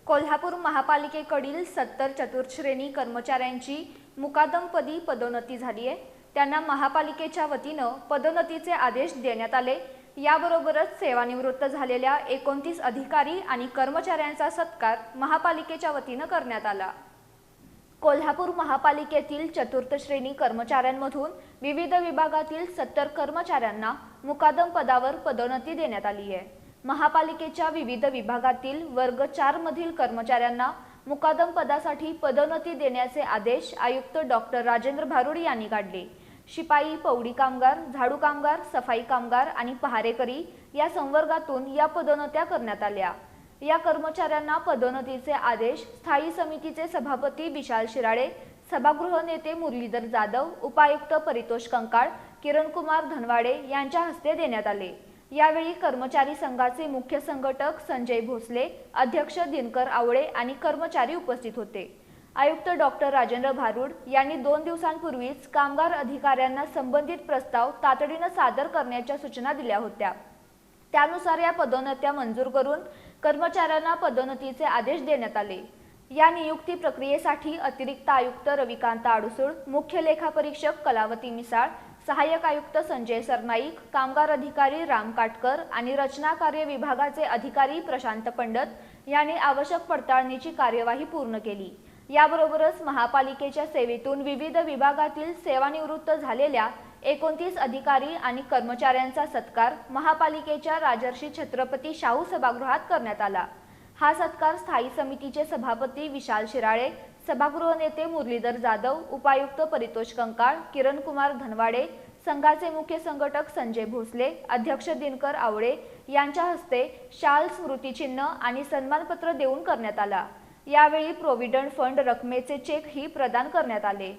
कोल्हापूर महापालिकेकडील 70 चतुर्थश्रेणी कर्मचाऱ्यांची मुकादमपदी पदोन्नती झाली आहे। त्यांना महापालिकेच्या वतीने पदोन्नतीचे आदेश देण्यात आले। याबरोबरच सेवानिवृत्त झालेल्या 29 अधिकारी आणि कर्मचाऱ्यांचा सत्कार महापालिकेच्या वतीने करण्यात आला। कोल्हापूर महापालिकेतील चतुर्थ श्रेणी कर्मचाऱ्यांमधून विविध विभागातील 70 कर्मचाऱ्यांना मुकादम पदावर पदोन्नती देण्यात आली आहे। महापालिकेच्या विविध विभागातील वर्ग 4 मधील कर्मचाऱ्यांना मुकादम पदासाठी पदोन्नती देण्याचे आदेश आयुक्त डॉक्टर राजेंद्र भारुड यांनी काढले। शिपाई, पौडी कामगार, झाडू कामगार, सफाई कामगार आणि पहारेकरी या संवर्गातून या पदोन्नत्या करण्यात आल्या। या कर्मचाऱ्यांना पदोन्नतीचे आदेश स्थायी समितीचे सभापती विशाल शिराळे, सभागृह नेते मुरलीधर जाधव, उपायुक्त परितोष कंकाळ, किरणकुमार धनवाडे यांच्या हस्ते देण्यात आले। यावेळी कर्मचारी संघाचे मुख्य संघटक संजय भोसले, अध्यक्ष दिनकर आवळे आणि कर्मचारी उपस्थित होते। आयुक्त डॉक्टर राजेंद्र भारुड यांनी 2 दिवसांपूर्वीच कामगार अधिकाऱ्यांना संबंधित प्रस्ताव तातडीने सादर करण्याच्या सूचना दिल्या होत्या। त्यानुसार या पदोन्नत्या मंजूर करून कर्मचाऱ्यांना पदोन्नतीचे आदेश देण्यात आले। या नियुक्ती प्रक्रियेसाठी अतिरिक्त आयुक्त रविकांत आडसूळ, मुख्य लेखापरीक्षक कलावती मिसाळ, सहाय्यक आयुक्त संजय सरनाईक, कामगार अधिकारी राम काटकर आणि रचना कार्य विभागाचे अधिकारी प्रशांत पंडित यांनी आवश्यक पडताळणीची कार्यवाही पूर्ण केली। याबरोबरच महापालिकेच्या सेवेतून विविध विभागातील सेवानिवृत्त झालेल्या 29 अधिकारी आणि कर्मचाऱ्यांचा सत्कार महापालिकेच्या राजर्षी छत्रपती शाहू सभागृहात करण्यात आला। हा सत्कार स्थायी समितीचे सभापती विशाल शिराळे, सभागृह नेते मुरलीधर जाधव, उपायुक्त परितोष कंकाळ, किरणकुमार धनवाडे, संघाचे मुख्य संघटक संजय भोसले, अध्यक्ष दिनकर आवळे यांच्या हस्ते शाल, स्मृतिचिन्ह आणि सन्मानपत्र देऊन करण्यात आला। यावेळी प्रोव्हिडंट फंड रकमेचे चेकही प्रदान करण्यात आले।